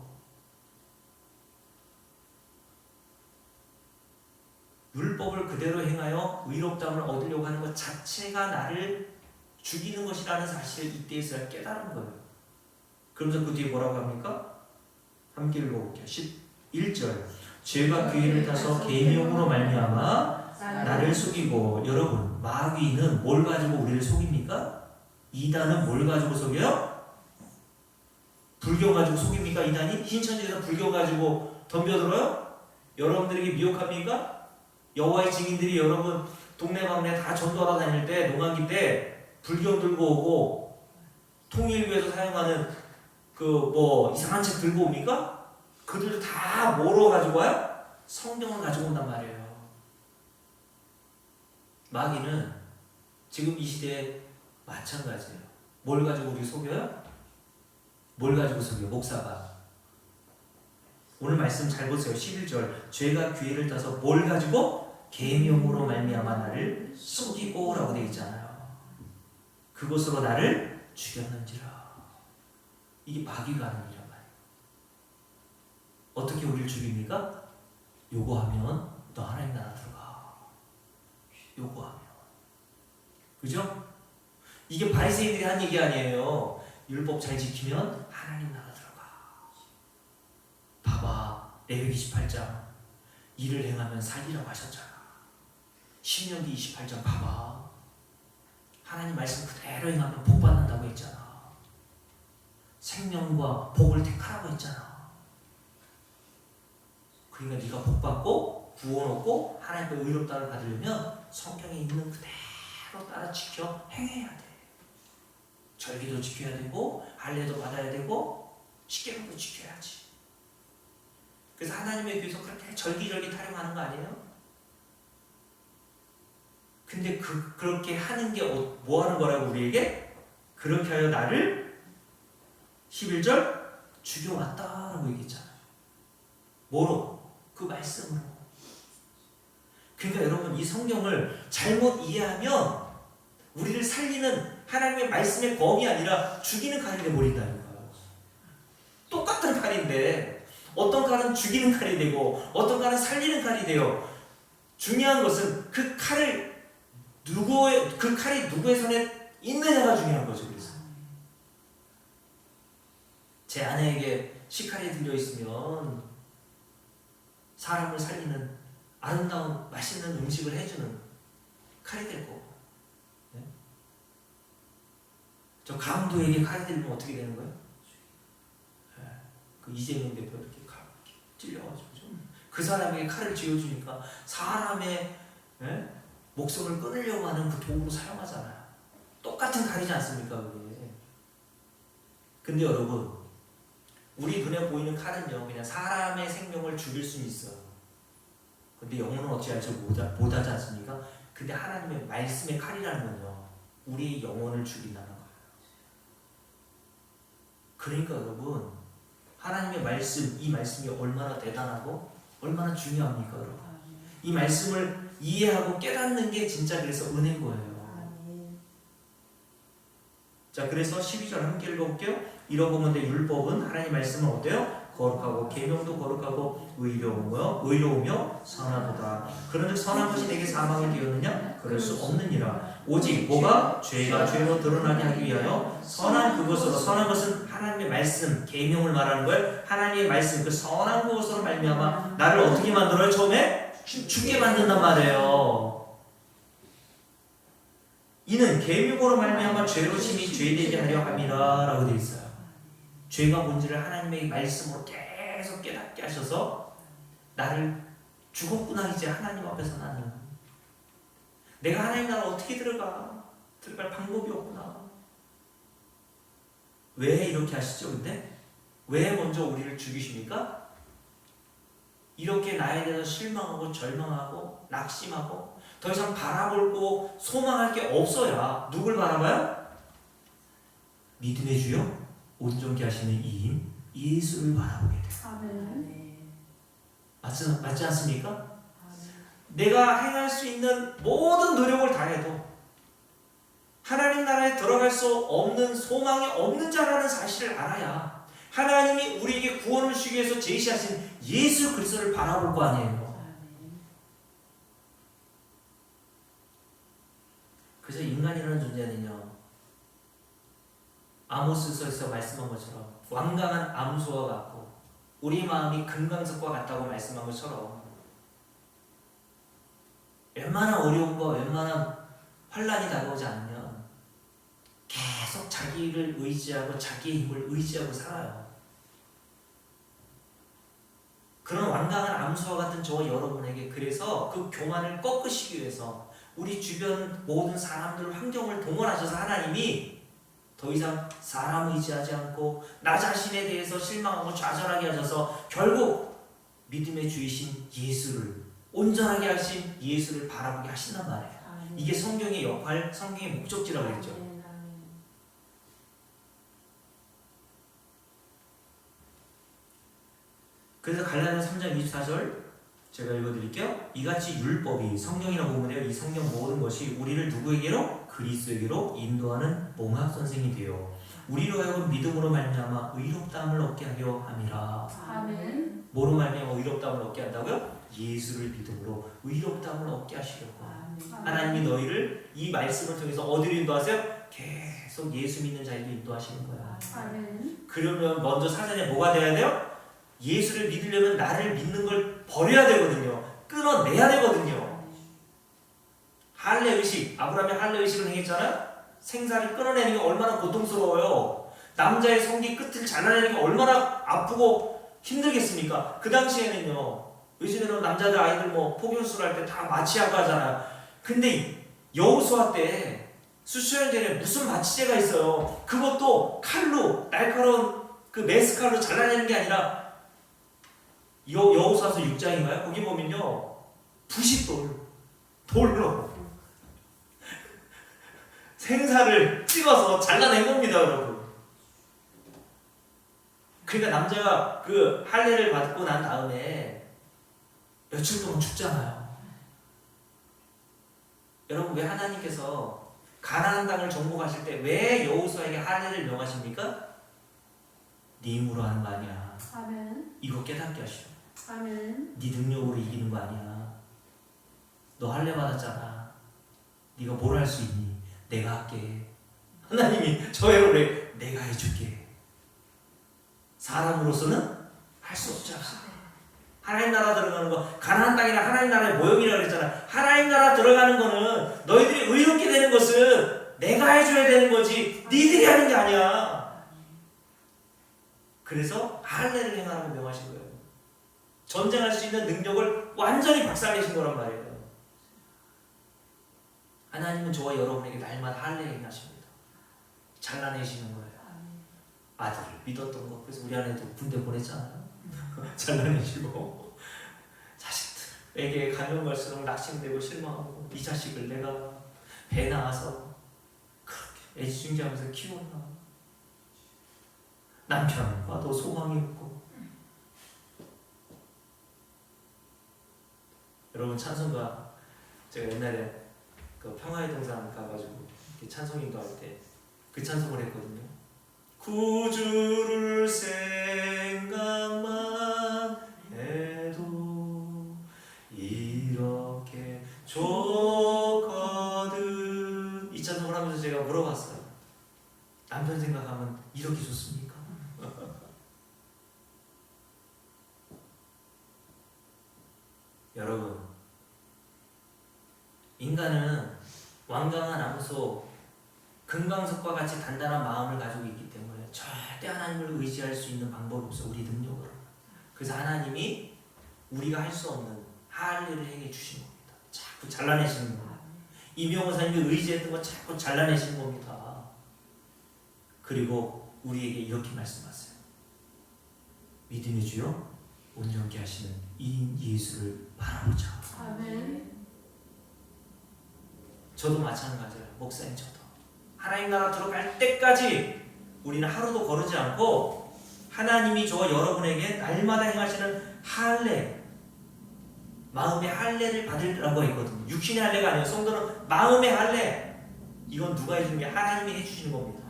율법을 그대로 행하여 의롭다함을 얻으려고 하는 것 자체가 나를 죽이는 것이라는 사실을 이때에서야 깨달은 거예요. 그러면서 그 뒤에 뭐라고 합니까? 함께 읽어볼게요. 11절 죄가 기회를 타서 계명으로 말미암아 나를 속이고. 여러분, 마귀는 뭘 가지고 우리를 속입니까? 이단은 뭘 가지고 속여요? 불교 가지고 속입니까? 이단이? 신천지에서 불교 가지고 덤벼들어요? 여러분들에게 미혹합니까? 여호와의 증인들이 여러분 동네방네 다 전도하러 다닐 때, 농한기 때 불교 들고 오고 통일교에서 사용하는 그 뭐 이상한 책 들고 옵니까? 그들도 다 뭐로 가지고 와요? 성경을 가지고 온단 말이에요. 마귀는 지금 이 시대에 마찬가지예요. 뭘 가지고 우리 속여요? 뭘 가지고 속여요? 목사가. 오늘 말씀 잘 보세요. 11절 죄가 기회를 타서 뭘 가지고? 계명으로 말미암아 나를 속이고 라고 되어 있잖아요. 그것으로 나를 죽였는지라. 이게 마귀가 하는 일이란 말이에요. 어떻게 우리를 죽입니까? 요거하면 너 하나님 나라 들어가. 요거하면. 그죠? 이게 바리새인들이 한 얘기 아니에요. 율법 잘 지키면 하나님 나라 들어가. 봐봐, 레위기 28장 일을 행하면 살리라고 하셨잖아. 신명기 28장 봐봐, 하나님 말씀 그대로 행하면 복 받는다고 했잖아. 생명과 복을 택하라고 했잖아. 그러니까 네가 복 받고 구원 얻고 하나님의 의롭다를 받으려면 성경에 있는 그대로 따라 지켜 행해야 돼. 절기도 지켜야 되고 할례도 받아야 되고 십계명도 지켜야지. 그래서 하나님의 교회에서 그렇게 절기절기 타령하는 거 아니에요? 근데 그렇게 하는 게 뭐 하는 거라고 우리에게? 그렇게 하여 나를 11절 죽여왔다라고 얘기했잖아요. 뭐로? 그 말씀으로. 그러니까 여러분, 이 성경을 잘못 이해하면 우리를 살리는 하나님의 말씀의 검이 아니라 죽이는 칼이 되어버린다니까요. 똑같은 칼인데 어떤 칼은 죽이는 칼이 되고 어떤 칼은 살리는 칼이 돼요. 중요한 것은 그 칼이 누구의 손에 있느냐가 중요한 거죠. 그래서 제 아내에게 식칼이 들려 있으면 사람을 살리는 아름다운 맛있는 음식을 해주는 칼이 될 거고, 네? 저 강도에게 칼이 들리면 어떻게 되는 거예요? 네. 그 이재명 대표 이렇게 칼 찔려가지고 그 사람에게 칼을 쥐어주니까 사람의, 네? 목숨을 끊으려고 하는 그 도구로 사용하잖아요. 똑같은 칼이지 않습니까, 그게? 근데 여러분, 우리 눈에 보이는 칼은요, 그냥 사람의 생명을 죽일 수는 있어요. 근데 영혼은 어찌할지 못하지 않습니까? 근데 하나님의 말씀의 칼이라는 건요, 우리의 영혼을 죽인다는 거예요. 그러니까 여러분, 하나님의 말씀, 이 말씀이 얼마나 대단하고 얼마나 중요합니까, 여러분? 이 말씀을 이해하고 깨닫는 게 진짜 그래서 은혜인 거예요. 자, 그래서 12절 함께 읽어볼게요. 이러보면 내 율법은 하나님 말씀은 어때요? 거룩하고 계명도 거룩하고 의로우며 선하도다. 그런즉 선한 것이 내게 사망이 되었느냐? 그럴 수 없느니라. 오직 뭐가? 죄가 죄로 드러나게 하기 위하여 선한 그것으로, 선한 것은 하나님의 말씀, 계명을 말하는 거예요. 하나님의 말씀, 그 선한 그것으로 말미암아 나를 어떻게 만들어요? 처음에 죽게 만든단 말이에요. 이는 계명으로 말미암아 죄로 심히 죄되게 하려 함이라 라고 되어 있어요. 죄가 뭔지를 하나님의 말씀으로 계속 깨닫게 하셔서 나를 죽었구나, 이제 하나님 앞에서 나는 내가 하나님 나라 어떻게 들어갈 방법이 없구나. 왜 이렇게 하시죠? 근데 왜 먼저 우리를 죽이십니까? 이렇게 나에 대해서 실망하고 절망하고 낙심하고 더 이상 바라보고 소망할 게 없어야 누굴 바라봐요? 믿음의 주요 온전케 하시는 이인 예수를 바라보게 돼요. 맞지 않습니까? 내가 행할 수 있는 모든 노력을 다해도 하나님 나라에 들어갈 수 없는, 소망이 없는 자라는 사실을 알아야 하나님이 우리에게 구원을 주기 위해서 제시하신 예수 그리스도를 바라볼 거 아니에요. 인간이라는 존재는요, 아모스서에서 말씀한 것처럼 완강한 암소와 같고 우리 마음이 금강석과 같다고 말씀한 것처럼 웬만한 어려움과 웬만한 환란이 다가오지 않으면 계속 자기를 의지하고 자기의 힘을 의지하고 살아요. 그런 완강한 암소와 같은 저와 여러분에게 그래서 그 교만을 꺾으시기 위해서 우리 주변 모든 사람들 환경을 동원하셔서 하나님이 더 이상 사람 의지하지 않고 나 자신에 대해서 실망하고 좌절하게 하셔서 결국 믿음의 주이신 예수를 온전하게 하신 예수를 바라보게 하신단 말이에요. 이게 성경의 역할, 성경의 목적지라고 했죠. 그래서 갈라디아 3장 24절 제가 읽어드릴게요. 이같이 율법이 성경이라고 보면 돼요. 이 성경 모든 것이 우리를 누구에게로? 그리스도에게로 인도하는 몽합선생이 되어 우리로 하여금 믿음으로 말미암아 의롭다함을 얻게 하려 함이라. 아멘. 뭐로 말미암아 의롭다함을 얻게 한다고요? 예수를 믿음으로 의롭다함을 얻게 하시려고. 하나님이 너희를 이 말씀을 통해서 어디로 인도하세요? 계속 예수 믿는 자에게 인도하시는 거야. 아멘. 그러면 먼저 사전에 뭐가 돼야 돼요? 예수를 믿으려면 나를 믿는 걸 버려야 되거든요. 끊어내야 되거든요. 할례 의식, 아브라함이 할례 의식을 행했잖아요. 생사를 끊어내는 게 얼마나 고통스러워요. 남자의 성기 끝을 잘라내는 게 얼마나 아프고 힘들겠습니까? 그 당시에는요, 요즘에는 남자들 아이들 뭐 폭염수를 할 때 다 마취하고 하잖아요. 근데 여호수아 때 수천 년 전에 무슨 마취제가 있어요. 그것도 칼로, 날카로운 그 메스칼로 잘라내는 게 아니라 여호수아서 6장인가요? 거기 보면요, 돌로 생사를 찍어서 잘라낸 겁니다, 여러분. 그러니까 남자가 그 할례를 받고 난 다음에 며칠 동안 죽잖아요. 여러분, 왜 하나님께서 가나안 땅을 정복하실 때 왜 여호수아에게 할례를 명하십니까? 네 힘으로 하는 거 아니야. 아멘. 이거 깨닫게 하시오. 아멘. 네 능력으로 이기는 거 아니야. 너 할례 받았잖아. 네가 뭘 할 수 있니? 내가 할게. 하나님이 저의 노래 내가 해줄게. 사람으로서는 할 수 없잖아. 하나님 나라 들어가는 거, 가나안 땅이나 하나님 나라의 모형이라고 그랬잖아. 하나님 나라 들어가는 거는 너희들이 의롭게 되는 것은 내가 해줘야 되는 거지 니들이 하는 게 아니야. 그래서 할례를 행하라고 명하신 거예요. 전쟁할 수 있는 능력을 완전히 박살내신 거란 말이에요. 하나님은 저와 여러분에게 날마다 할례 행하십니다. 잘라내시는 거예요. 아들을 믿었던 거, 그래서 우리 아내도 군대 보냈잖아요. 잘라내시고 자식들에게 가면 갈수록 낙심되고 실망하고 이 자식을 내가 배 낳아서 그렇게 애지중지하면서 키웠나. 남편과도 소망이 없고. 여러분, 찬송가 제가 옛날에 그 평화의 동산 가가지고 찬송 인도할 때 그 찬송을 했거든요. 구주를 생각만 해도 이렇게 좋거든. 이 찬송을 하면서 제가 물어봤어요. 남편 생각하면 이렇게 좋습니까? 여러분, 인간은 완강한 암소, 금강석과 같이 단단한 마음을 가지고 있기 때문에 절대 하나님을 의지할 수 있는 방법이 없어, 우리 능력으로. 그래서 하나님이 우리가 할 수 없는 할례를 행해 주신 겁니다. 자꾸 잘라내시는 겁니다. 이명호 사님이 의지했던 거 자꾸 잘라내시는 겁니다. 그리고 우리에게 이렇게 말씀하세요. 믿음의 주여 온전케 하시는 이 예수를 바라보자. 아멘. 저도 마찬가지예요. 목사님, 저도 하나님 나라 들어갈 때까지 우리는 하루도 거르지 않고 하나님이 저와 여러분에게 날마다 행하시는 할례, 마음의 할례를 받으라고 했거든요. 육신의 할례가 아니에요. 성도는 마음의 할례. 이건 누가 해주는 게 하나님이 해주시는 겁니다.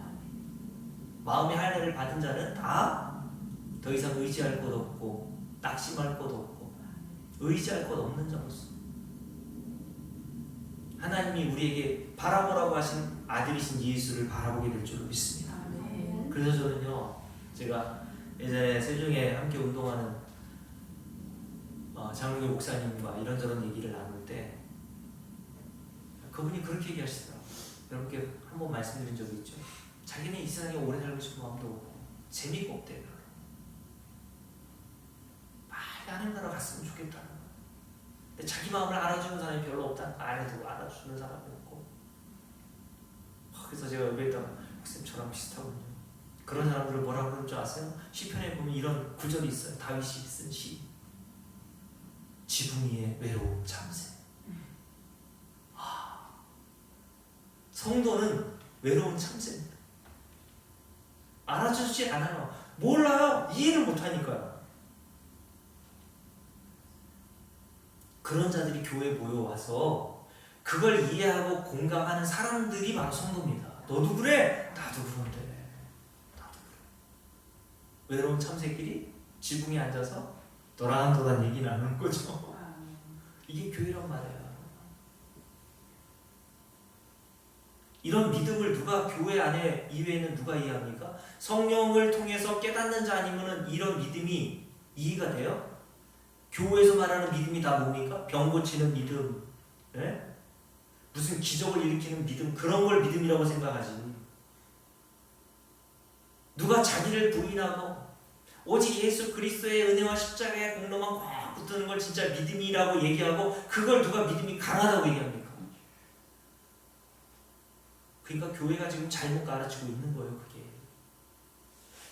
마음의 할례를 받은 자는 다 더 이상 의지할 것 없고 낙심할 것 없고 의지할 것 없는 자로서 하나님이 우리에게 바라보라고 하신 아들이신 예수를 바라보게 될 줄로 믿습니다. 아멘. 그래서 저는요, 제가 예전에 세종에 함께 운동하는 장로교 목사님과 이런저런 얘기를 나눌 때 그분이 그렇게 얘기하시더라고요. 여러분께 한번 말씀드린 적이 있죠. 자기는 이 세상에 오래 살고 싶은 마음도 없고 재미가 없대요. 빨리 하는 나라 갔으면 좋겠다는 거예요. 근데 자기 마음을 알아주는 사람이 별로 없다. 알아주는 사람이 없고. 그래서 제가 여기에다가 목사님 저랑 비슷하군요. 그런 사람들을 뭐라고 그럴 줄 아세요? 시편에 보면 이런 구절이 있어요. 다윗이 쓴 시. 지붕 위에 외로움 참새. 성도는 외로운 참새입니다. 알아주지 않아요. 몰라요. 이해를 못하니까요. 그런 자들이 교회에 모여와서 그걸 이해하고 공감하는 사람들이 바로 성도입니다. 너도 그래? 나도 그런데. 나도 그래. 외로운 참새끼리 지붕에 앉아서 도란도란 얘기 나누는 거죠. 이게 교회란 말이에요. 이런 믿음을 누가 교회 안에 이외에는 누가 이해합니까? 성령을 통해서 깨닫는 자 아니면은 이런 믿음이 이해가 돼요? 교회에서 말하는 믿음이 다 뭡니까? 병 고치는 믿음, 예? 무슨 기적을 일으키는 믿음, 그런 걸 믿음이라고 생각하지. 누가 자기를 부인하고 오직 예수 그리스도의 은혜와 십자가의 공로만 꽉 붙드는 걸 진짜 믿음이라고 얘기하고 그걸 누가 믿음이 강하다고 얘기합니까? 그러니까 교회가 지금 잘못 가르치고 있는 거예요, 그게.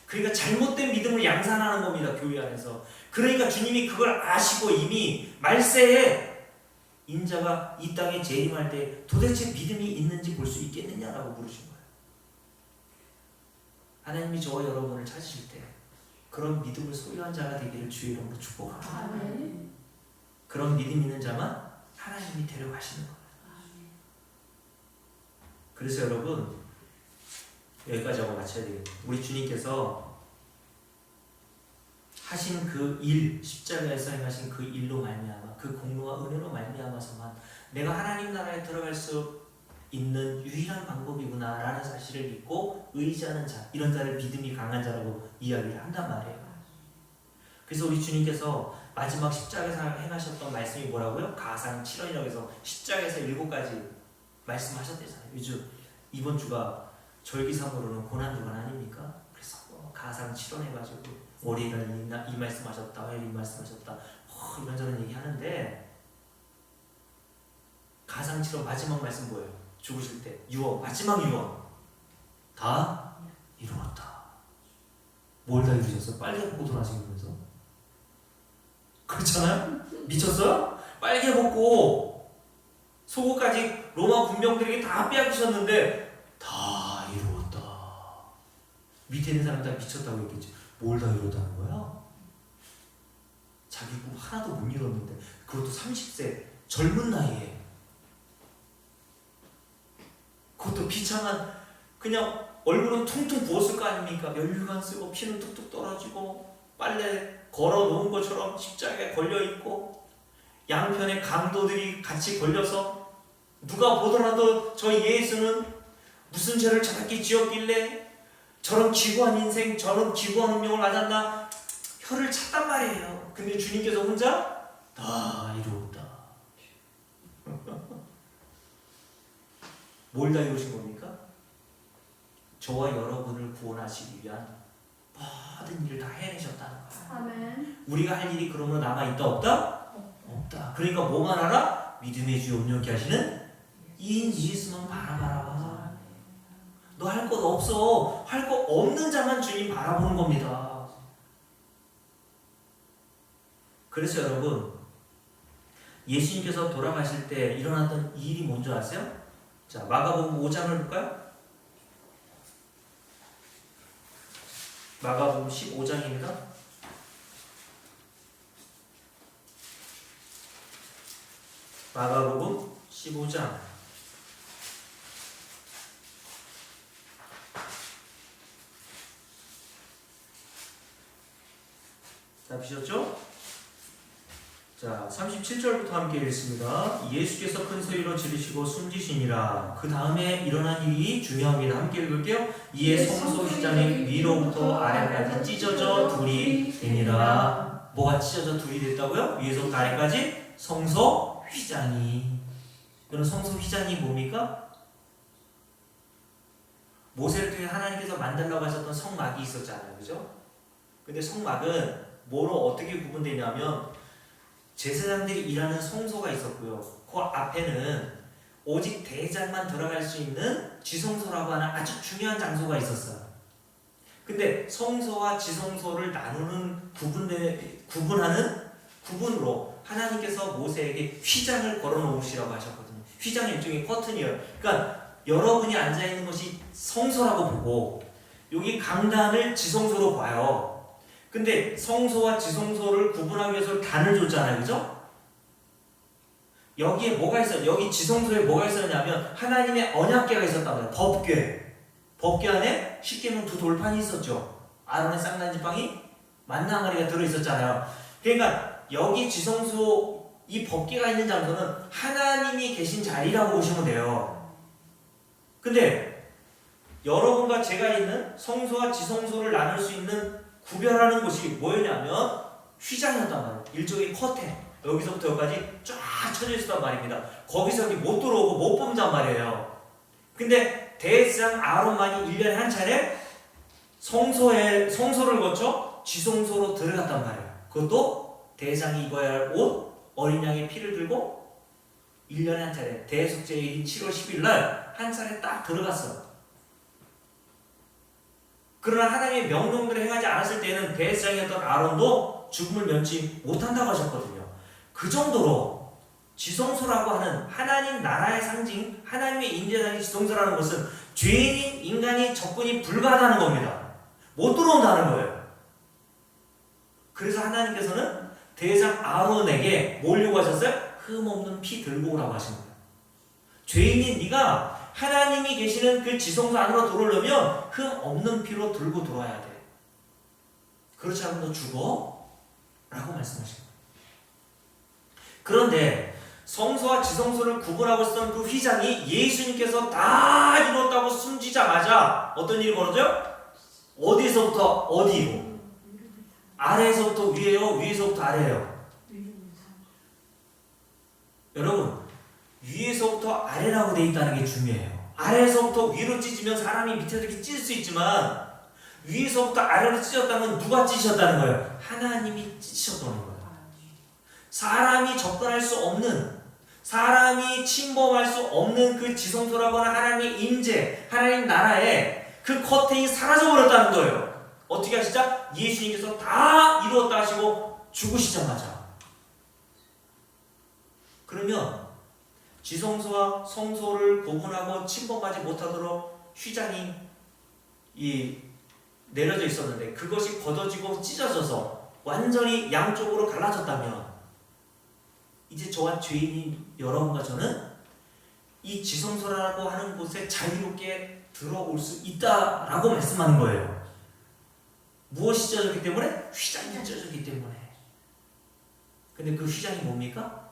그러니까 잘못된 믿음을 양산하는 겁니다, 교회 안에서. 그러니까 주님이 그걸 아시고 이미 말세에 인자가 이 땅에 재림할 때 도대체 믿음이 있는지 볼 수 있겠느냐라고 물으신 거예요. 하나님이 저와 여러분을 찾으실 때 그런 믿음을 소유한 자가 되기를 주의 이름으로 축복합니다. 아멘. 그런 믿음 있는 자만 하나님이 데려가시는 거예요. 그래서 여러분 여기까지 하고 마쳐야 되겠네요. 우리 주님께서 하신 그 일, 십자가에서 행하신 그 일로 말미암아, 그 공로와 은혜로 말미암아서만 내가 하나님 나라에 들어갈 수 있는 유일한 방법이구나 라는 사실을 믿고 의지하는 자, 이런 자를 믿음이 강한 자라고 이야기를 한단 말이에요. 그래서 우리 주님께서 마지막 십자가에서 행하셨던 말씀이 뭐라고요? 가상 7원이라고 해서 십자가에서 7가지 말씀하셨대잖아요. 이번 주가 절기상으로는 고난주간 아닙니까? 그래서 가상 7원 해가지고 월요일은 이 말씀하셨다, 화요일 이 말씀하셨다, 이런저런 얘기하는데 가상 7원 마지막 말씀 뭐예요? 죽으실 때 유언, 마지막 유언 다 이루었다. 뭘 다 이루셨어요? 빨개 벗고 돌아가시면서 그렇잖아요? 미쳤어요? 빨개 벗고 속옷까지 로마 군병들에게 다 빼앗기셨는데 다 이루었다. 밑에 있는 사람 다 미쳤다고 했겠지. 뭘 다 이루었다는 거야? 자기 꿈 하나도 못 이뤘는데 그것도 30세 젊은 나이에 그것도 비참한 그냥 얼굴은 퉁퉁 부었을 거 아닙니까? 면류관 쓰고 피는 뚝뚝 떨어지고 빨래 걸어 놓은 것처럼 십자가에 걸려 있고 양편에 강도들이 같이 걸려서 누가 보더라도 저 예수는 무슨 죄를 저렇게 지었길래 저런 기구한 인생, 저런 기구한 운명을 맞았나 혀를 찼단 말이에요. 근데 주님께서 혼자 다 이루었다. 뭘 다 이루신 겁니까? 저와 여러분을 구원하시기 위한 모든 일을 다 해내셨다는 거예요. 아멘. 우리가 할 일이 그러면 남아있다 없다? 없다. 그러니까 뭐만 알아? 믿음의 주여 온전케 하시는 이인 예수만 바라봐라. 너 할 것 없어. 할 거 없는 자만 주님 바라보는 겁니다. 그래서 여러분 예수님께서 돌아가실 때 일어났던 일이 뭔지 아세요? 자, 마가복음 5장을 볼까요? 마가복음 15장입니다. 마가복음 15장 잡히셨죠? 자, 37절부터 함께 읽습니다. 예수께서 큰 소리로 지르시고 숨지시니라. 그 다음에 일어난 일이 중요합니다. 함께 읽을게요. 이에 성소 휘장이 위로부터 아래까지 찢어져 둘이 되니라. 뭐가 찢어져 둘이 됐다고요? 위에서부터 아래까지 성소 휘장이. 그럼 성소 휘장이 뭡니까? 모세를 통해 하나님께서 만들라고 하셨던 성막이 있었잖아요. 그죠? 근데 성막은 뭐로 어떻게 구분되냐면 제사장들이 일하는 성소가 있었고요. 그 앞에는 오직 대장만 들어갈 수 있는 지성소라고 하는 아주 중요한 장소가 있었어요. 근데 성소와 지성소를 나누는 구분하는 구분으로 하나님께서 모세에게 휘장을 걸어 놓으시라고 하셨거든요. 휘장이 일종의 커튼이에요. 그러니까 여러분이 앉아 있는 것이 성소라고 보고 여기 강단을 지성소로 봐요. 근데 성소와 지성소를 구분하기 위해서 단을 줬잖아요. 그죠? 여기에 뭐가 있어요? 여기 지성소에 뭐가 있었냐면 하나님의 언약궤가 있었단 말이에요. 법궤. 법궤 안에 십계명 두 돌판이 있었죠. 아론의 쌍난지팡이 만나가리가 들어있었잖아요. 그러니까 여기 지성소 이 법궤가 있는 장소는 하나님이 계신 자리라고 보시면 돼요. 근데 여러분과 제가 있는 성소와 지성소를 나눌 수 있는 구별하는 곳이 뭐였냐면 휘장이었단 말이에요. 일종의 커튼. 여기서부터 여기까지 쫙 쳐져 있었단 말입니다. 거기서 여기 못 들어오고 못 뽑는단 말이에요. 근데 대제사장 아론만이 1년에 한 차례 성소를 거쳐 지성소로 들어갔단 말이에요. 그것도 대제사장이 입어야 할 옷, 어린 양의 피를 들고 1년에 한 차례 대속죄일인 7월 10일 날 한 차례 딱 들어갔어요. 그러나 하나님의 명령대로 행하지 않았을 때에는 대제사장이었던 아론도 죽음을 면치 못한다고 하셨거든요. 그 정도로 지성소라고 하는 하나님 나라의 상징, 하나님의 임재장이 지성소라는 것은 죄인인 인간이 접근이 불가하다는 겁니다. 못 들어온다는 거예요. 그래서 하나님께서는 대제사장 아론에게 뭘 요구하셨어요? 흠없는 피 들고 오라고 하신 거예요. 죄인인 네가 하나님이 계시는 그 지성소 안으로 들어오려면 흠 없는 피로 들고 들어와야 돼. 그렇지 않으면 너 죽어? 라고 말씀하신 거예요. 그런데 성소와 지성소를 구분하고 있었던 그 휘장이 예수님께서 다 이뤘다고 숨지자마자 어떤 일이 벌어져요? 어디서부터 어디로? 아래에서부터 위에요? 위에서부터 아래예요? 여러분, 위에서부터 아래라고 되어 있다는 게 중요해요. 아래에서부터 위로 찢으면 사람이 밑에서 이렇게 찢을 수 있지만 위에서부터 아래로 찢었다면 누가 찢으셨다는 거예요? 하나님이 찢으셨다는 거예요. 사람이 접근할 수 없는, 사람이 침범할 수 없는 그 지성소라고 하는 하나님의 임재, 하나님 나라에 그 커튼이 사라져버렸다는 거예요. 어떻게 하시자? 예수님께서 다 이루었다 하시고 죽으시자마자. 그러면 지성소와 성소를 구분하고 침범하지 못하도록 휘장이 내려져 있었는데 그것이 걷어지고 찢어져서 완전히 양쪽으로 갈라졌다면 이제 저와 죄인인 여러분과 저는 이 지성소라고 하는 곳에 자유롭게 들어올 수 있다라고 말씀하는 거예요. 무엇이 찢어졌기 때문에? 휘장이 찢어졌기 때문에. 근데 그 휘장이 뭡니까?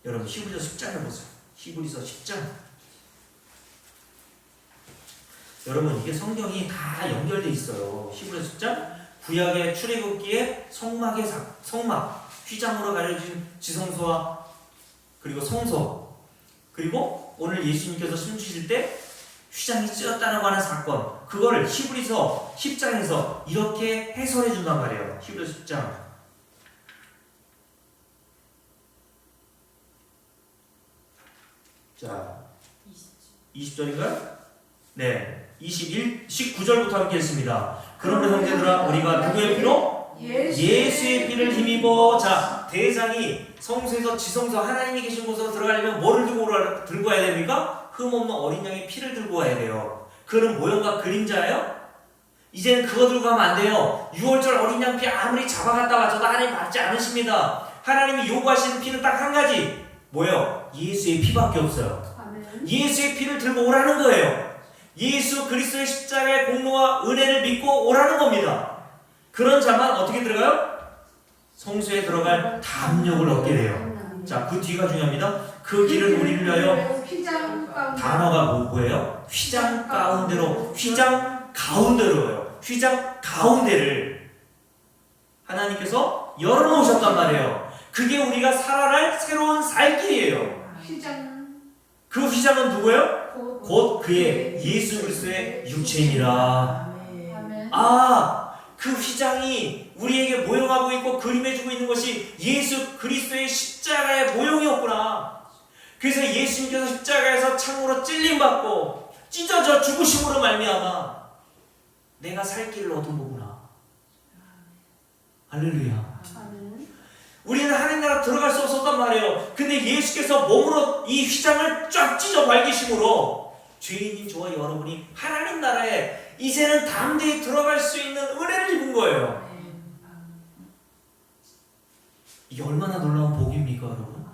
여러분 히브리서 10장을 보세요. 히브리서 10장. 여러분 이게 성경이 다 연결돼 있어요. 히브리서 10장 구약의 출애굽기에 성막 휘장으로 가려진 지성소와 그리고 성소 그리고 오늘 예수님께서 숨쉬실 때 휘장이 찢었다고 하는 사건 그거를 히브리서 10장에서 이렇게 해설해 준단 말이에요. 히브리서 10장 자, 20절인가요? 네, 19절부터 함께 했습니다. 그러므로 형제들아 우리가 누구의 피로? 예수의 피를 힘입어. 자, 대장이 성소에서 지성소 하나님이 계신 곳으로 들어가려면 뭐를 들고 와야 됩니까? 흠없는 어린 양의 피를 들고 와야 돼요. 그거는 모형과 그림자예요? 이제는 그거 들고 가면 안 돼요. 6월절 어린 양 피 아무리 잡아갔다 와줘도 하나님 받지 않으십니다. 하나님이 요구하시는 피는 딱 한 가지 뭐예요? 예수의 피밖에 없어요. 아멘. 예수의 피를 들고 오라는 거예요. 예수 그리스도의 십자가의 공로와 은혜를 믿고 오라는 겁니다. 그런 자만 어떻게 들어가요? 성소에 들어갈 담력을 얻게 돼요. 자, 그 뒤가 중요합니다. 그 길은 우리를 위하여 휘장 가운데. 단어가 뭐예요? 휘장 가운데로, 휘장 가운데로요. 휘장 가운데를 하나님께서 열어놓으셨단 말이에요. 그게 우리가 살아날 새로운 살 길이에요. 휘장. 그 휘장은 누구예요? 곧. 곧 그의 예수 그리스도의 육체이니라. 아멘. 그 휘장이 우리에게 모형하고 있고 그림해주고 있는 것이 예수 그리스도의 십자가의 모형이었구나. 그래서 예수님께서 십자가에서 창으로 찔림받고 찢어져 죽으심으로 말미암아 내가 살 길을 얻은 거구나. 할렐루야. 아멘. 우리는 하나님 나라 들어갈 수 없었단 말이에요. 근데 예수께서 몸으로 이 휘장을 쫙 찢어 밝히심으로 죄인인 저와 여러분이 하나님 나라에 이제는 담대히 들어갈 수 있는 은혜를 입은 거예요. 이게 얼마나 놀라운 복입니까, 여러분?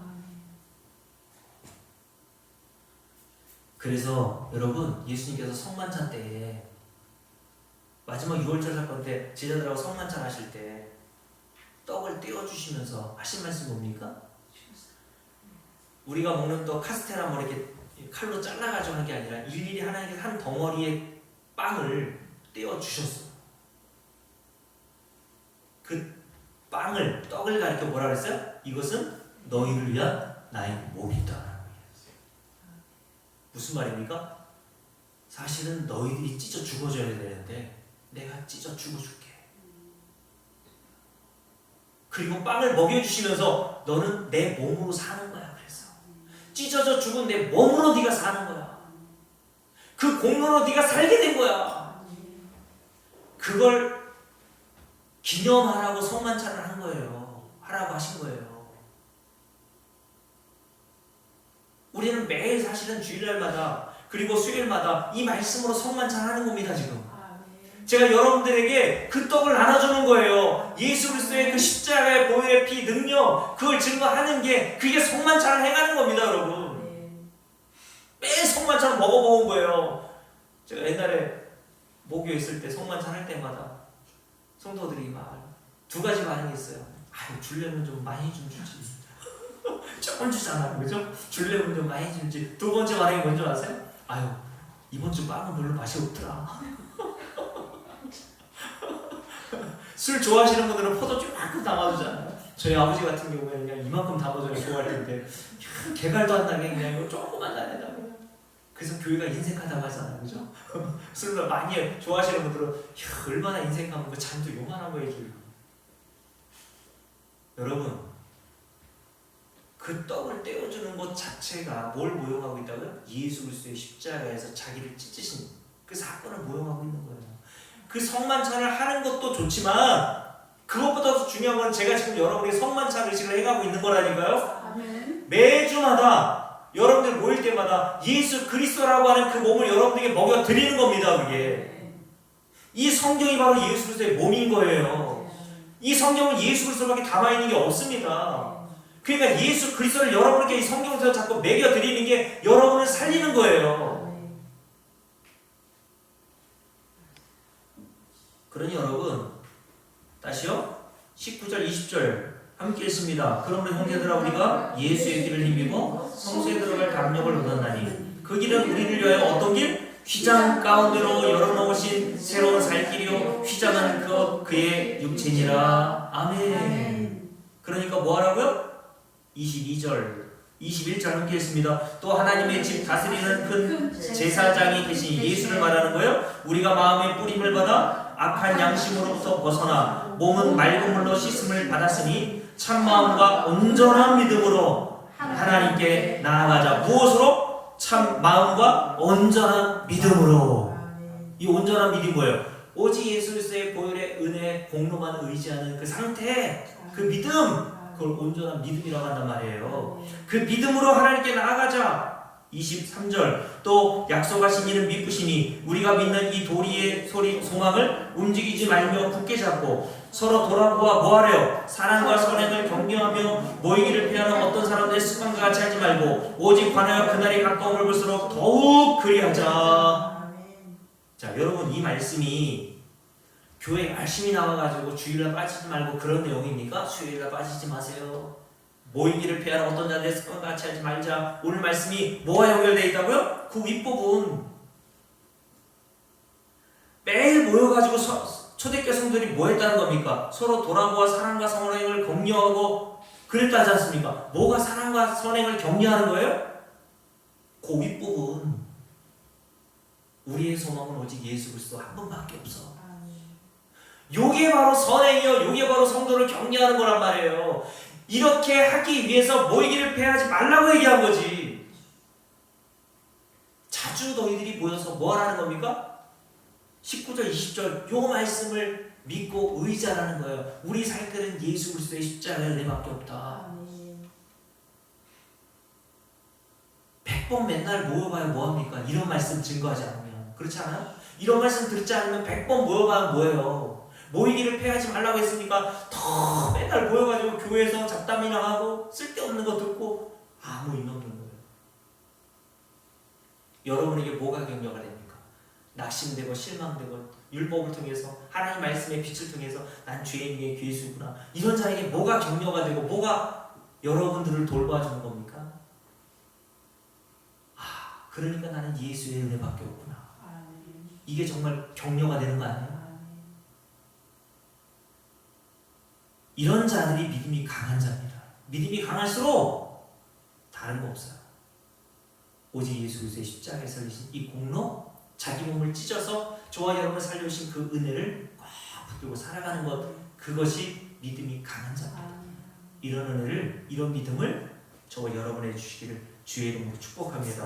그래서 여러분, 예수님께서 성만찬 때에 마지막 6월절 사건 때 제자들하고 성만찬 하실 때 떡을 떼어주시면서 하신 말씀 뭡니까? 우리가 먹는 떡 카스테라 뭐 이렇게 칼로 잘라가지고 하는 게 아니라 일일이 하나님께서 한 덩어리의 빵을 떼어주셨어요. 그 빵을, 떡을 가리켜 뭐라 그랬어요? 이것은 너희를 위한 나의 몸이다. 무슨 말입니까? 사실은 너희들이 찢어 죽어줘야 되는데 내가 찢어 죽어줄게. 그리고 빵을 먹여주시면서 너는 내 몸으로 사는 거야. 그래서 찢어져 죽은 내 몸으로 네가 사는 거야. 그 공로로 네가 살게 된 거야. 그걸 기념하라고 성만찬을 한 거예요. 하라고 하신 거예요. 우리는 매일 사실은 주일날마다 그리고 수요일마다 이 말씀으로 성만찬 하는 겁니다. 지금 제가 여러분들에게 그 떡을 나눠주는 거예요. 예수 그리스도의 그 십자가의 보혈의 피 능력 그걸 증거하는 게 그게 성만찬을 행하는 겁니다. 여러분 매일 성만찬을 먹어본 거예요. 제가 옛날에 목요에 있을 때 성만찬 할 때마다 성도들이 막 두 가지 반응이 있어요. 아유, 주려면 좀 많이 좀 주지. 조금 주잖아, 그죠? 주려면 좀 많이 주지. 두 번째 반응이 뭔지 아세요? 아유, 이번 주 빵은 별로 맛이 없더라. 술 좋아하시는 분들은 포도주 만큼 담아주잖아요. 저희 아버지 같은 경우에는 그냥 이만큼 담아줘요. 좋아할 텐데 개갈도 안 나게 그냥 이거 조금만 나야 그래서 교회가 인색하다고 하잖아요, 그죠? 술을 많이 좋아하시는 분들은 얼마나 인색하면 그 잔도 요만한 거 해줘요. 여러분, 그 떡을 떼어주는 것 자체가 뭘 모형하고 있다고요? 예수 그리스도의 십자가에서 자기를 찢으신 그 사건을 모형하고 있는 거예요. 그 성만찬을 하는 것도 좋지만 그것보다 중요한 건 제가 지금 여러분에게 성만찬 의식을 해가고 있는 거라니까요. 아멘. 매주마다 여러분들 모일 때마다 예수 그리스도라고 하는 그 몸을 여러분들에게 먹여 드리는 겁니다. 그게 이 성경이 바로 예수 그리스도의 몸인 거예요. 이 성경은 예수 그리스도밖에 담아있는 게 없습니다. 그러니까 예수 그리스도를 여러분에게 이 성경에서 자꾸 먹여 드리는 게 여러분을 살리는 거예요. 그러니 여러분 다시요 19절 20절 함께 했습니다. 그러므로 형제들아 우리가 예수의 길을 힘입어 성소에 들어갈 담력을 얻었나니 그 길은 우리를 위하여 어떤 길? 휘장 가운데로 열어놓으신 새로운 살 길이요 휘장은 그의 육체니라. 아멘. 그러니까 뭐 하라고요? 22절 21절 함께 했습니다. 또 하나님의 집 다스리는 큰 제사장이 계신 예수를 말하는 거예요. 우리가 마음의 뿌림을 받아 악한 양심으로부터 벗어나 몸은 맑은 물로 씻음을 받았으니 참 마음과 온전한 믿음으로 하나님께 나아가자. 무엇으로? 참 마음과 온전한 믿음으로. 이 온전한 믿음이 뭐예요? 오직 예수 그리스도의 보혈의 은혜 공로만 의지하는 그 상태, 그 믿음, 그걸 온전한 믿음이라고 한단 말이에요. 그 믿음으로 하나님께 나아가자. 23절 또 약속하신 이는 믿으시니 우리가 믿는 이 도리의 소망을 움직이지 말며 굳게 잡고 서로 돌아보아 뭐하래요? 사랑과 선행을 격려하며 모이기를 피하는 어떤 사람들의 습관과 같이 하지 말고 오직 관하여 그날이 가까움을 볼수록 더욱 그리하자. 자, 여러분 이 말씀이 교회 열심히 나와가지고 주일날 빠지지 말고 그런 내용입니까? 수요일날 빠지지 마세요. 모이기를 피하라. 어떤 자들의 습관과 같이 하지 말자. 오늘 말씀이 뭐와 연결되어 있다고요? 그 윗부분. 매일 모여가지고 초대교회 성도들이 뭐 했다는 겁니까? 서로 돌아보아 사랑과 선행을 격려하고 그랬다지 않습니까? 뭐가 사랑과 선행을 격려하는 거예요? 그 윗부분. 우리의 소망은 오직 예수 그리스도 한 분밖에 없어. 요게 바로 선행이요. 요게 바로 성도를 격려하는 거란 말이에요. 이렇게 하기 위해서 모이기를 패하지 말라고 얘기한 거지. 자주 너희들이 모여서 뭐 하라는 겁니까? 19절 20절 요 말씀을 믿고 의지하라는 거예요. 우리 살 길은 예수 그리스도의 십자가의 은혜밖에 없다. 100번 맨날 모여봐야 뭐합니까? 이런 말씀 증거하지 않으면. 그렇지 않아요? 이런 말씀 듣지 않으면 100번 모여봐야 뭐예요? 모이기를 패하지 말라고 했으니까 더 맨날 모여가지고 교회에서 잡담이나 하고 쓸데없는 거 듣고 아무 의미 없는 거예요. 여러분에게 뭐가 격려가 됩니까? 낙심되고 실망되고 율법을 통해서 하나님 말씀의 빛을 통해서 난 죄인의 괴수구나. 이런 자에게 뭐가 격려가 되고 뭐가 여러분들을 돌봐주는 겁니까? 아, 그러니까 나는 예수의 은혜밖에 없구나. 이게 정말 격려가 되는 거 아니에요? 이런 자들이 믿음이 강한 자입니다. 믿음이 강할수록 다른 거 없어요. 오직 예수 그리스도의 십자가에 살리신 이 공로, 자기 몸을 찢어서 저와 여러분을 살려주신 그 은혜를 꼭 붙들고 살아가는 것, 그것이 믿음이 강한 자입니다. 이런 은혜를, 이런 믿음을 저와 여러분에게 주시기를 주의 이름으로 축복합니다.